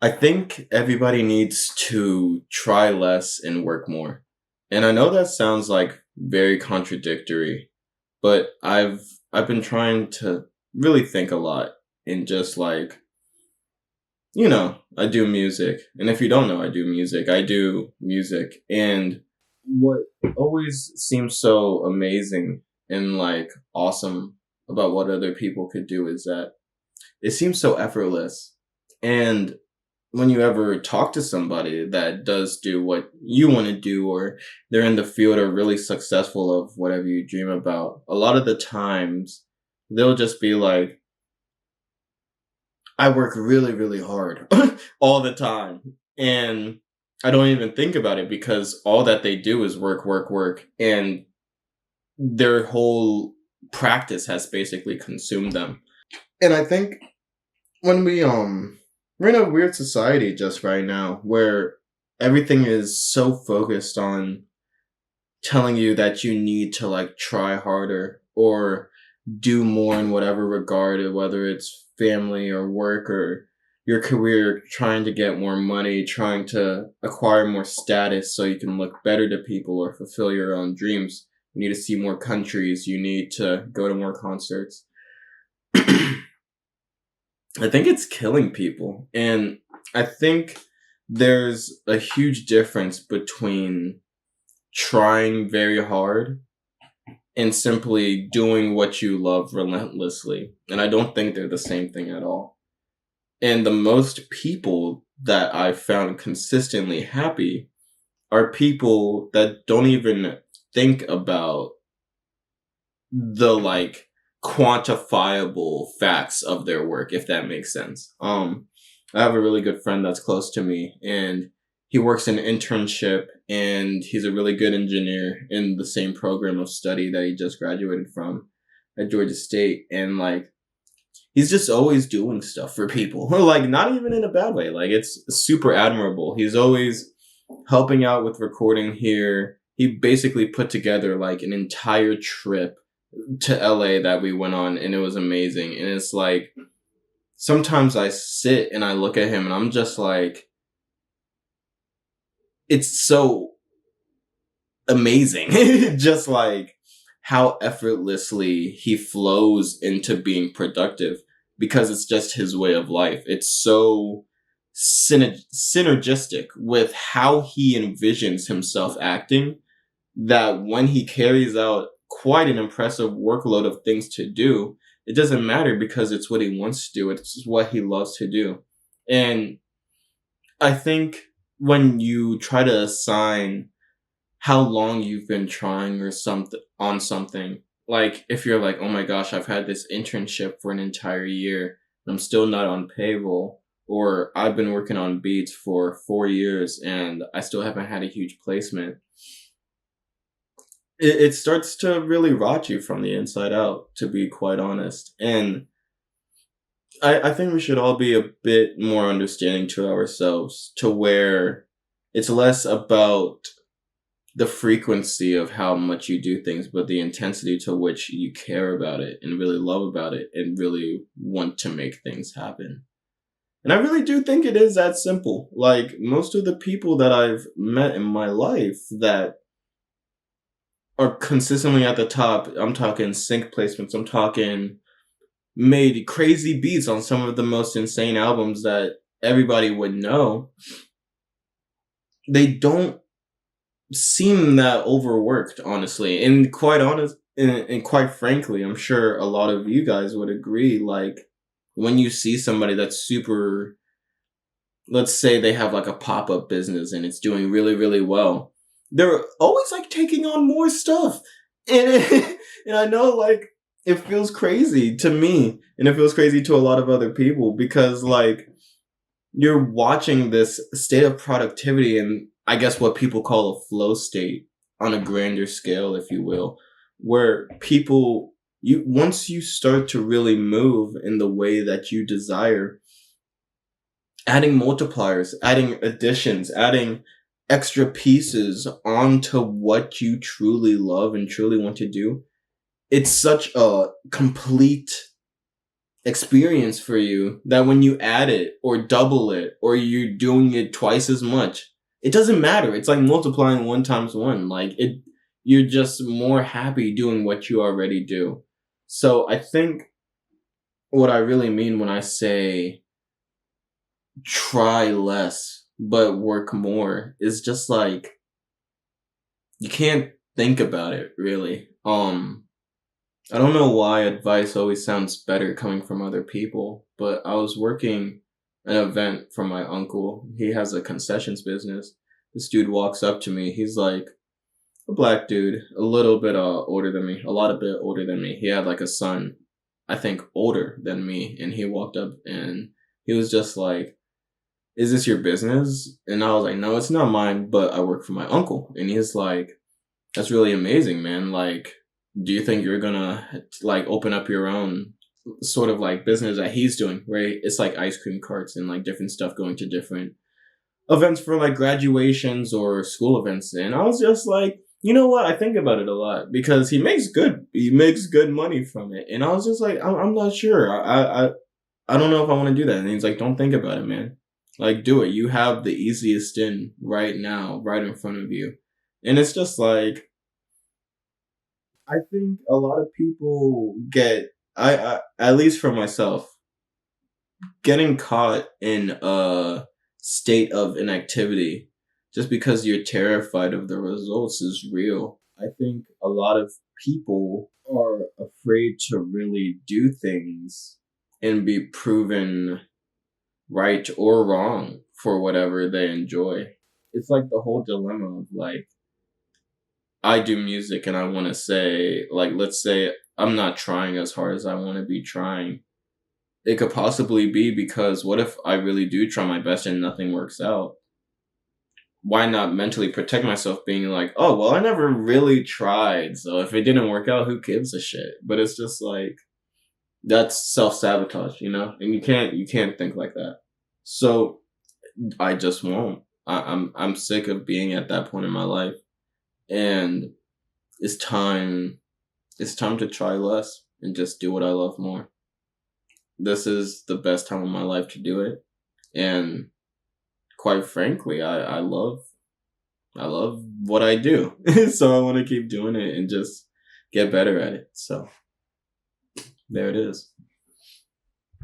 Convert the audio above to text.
I think everybody needs to try less and work more. And I know that sounds like very contradictory, but I've been trying to really think a lot and just like, I do music. And if you don't know, I do music. I do music. And what always seems so amazing and like awesome about what other people could do is that it seems so effortless. And when you ever talk to somebody that does do what you want to do, or they're in the field or really successful of whatever you dream about, a lot of the times they'll just be like, I work really, really hard all the time. And I don't even think about it because all that they do is work, work, work. And their whole practice has basically consumed them. And I think when we're in a weird society just right now where everything is so focused on telling you that you need to like try harder or do more in whatever regard, whether it's family or work or your career, trying to get more money, trying to acquire more status so you can look better to people or fulfill your own dreams. You need to see more countries. You need to go to more concerts. I think it's killing people. And I think there's a huge difference between trying very hard and simply doing what you love relentlessly. And I don't think they're the same thing at all. And the most people that I've found consistently happy are people that don't even think about the like quantifiable facts of their work, if that makes sense. I have a really good friend that's close to me, and he works in an internship, and he's a really good engineer in the same program of study that he just graduated from at Georgia State. And like, he's just always doing stuff for people, like not even in a bad way. Like it's super admirable. He's always helping out with recording here. He basically put together like an entire trip to LA that we went on, and it was amazing. And it's like, sometimes I sit and I look at him and I'm just like, it's so amazing. Just like how effortlessly he flows into being productive because it's just his way of life. It's so synergistic with how he envisions himself acting that when he carries out quite an impressive workload of things to do, it doesn't matter because it's what he wants to do. It's what he loves to do. And I think when you try to assign how long you've been trying or something on something, like if you're like, oh my gosh, I've had this internship for an entire year and I'm still not on payroll, or I've been working on beats for 4 years and I still haven't had a huge placement, it starts to really rot you from the inside out, to be quite honest. And I think we should all be a bit more understanding to ourselves, to where it's less about the frequency of how much you do things, but the intensity to which you care about it and really love about it and really want to make things happen. And I really do think it is that simple. Like most of the people that I've met in my life that are consistently at the top, I'm talking sync placements, I'm talking made crazy beats on some of the most insane albums that everybody would know, they don't seem that overworked, honestly. And quite honest, and quite frankly, I'm sure a lot of you guys would agree, like when you see somebody that's super, let's say they have like a pop-up business and it's doing really, really well, they're always like taking on more stuff. And and I know like it feels crazy to me and it feels crazy to a lot of other people because like you're watching this state of productivity and I guess what people call a flow state on a grander scale, if you will, where people, you once you start to really move in the way that you desire, adding multipliers, adding additions, adding extra pieces onto what you truly love and truly want to do, it's such a complete experience for you that when you add it or double it or you're doing it twice as much, it doesn't matter. It's like multiplying one times one. Like it, you're just more happy doing what you already do. So I think what I really mean when I say try less but work more is just like you can't think about it really. I don't know why advice always sounds better coming from other people, but I was working an event for my uncle. He has a concessions business. This dude walks up to me. He's like a black dude, a little bit older than me, a lot of bit older than me. He had like a son, I think older than me, and he walked up and he was just like, "Is this your business?" And I was like, "No, it's not mine, but I work for my uncle." And he's like, "That's really amazing, man. Like, do you think you're gonna like open up your own sort of like business that he's doing, right? It's like ice cream carts and like different stuff going to different events for like graduations or school events." And I was just like, you know what? I think about it a lot because he makes good money from it. And I was just like, I'm not sure. I don't know if I want to do that. And he's like, don't think about it, man. Like, do it. You have the easiest in right now, right in front of you. And it's just like, I think a lot of people I at least for myself, getting caught in a state of inactivity just because you're terrified of the results is real. I think a lot of people are afraid to really do things and be proven right or wrong for whatever they enjoy. It's like the whole dilemma of like, I do music and I want to say, like, let's say I'm not trying as hard as I want to be trying. It could possibly be because what if I really do try my best and nothing works out? Why not mentally protect myself being like, oh, well, I never really tried. So if it didn't work out, who gives a shit? But it's just like, that's self-sabotage, you know? And you can't think like that. So I just won't. I'm sick of being at that point in my life. And it's time it's time to try less and just do what I love more. This is the best time of my life to do it. And quite frankly, I love what I do. So I want to keep doing it and just get better at it. So there it is.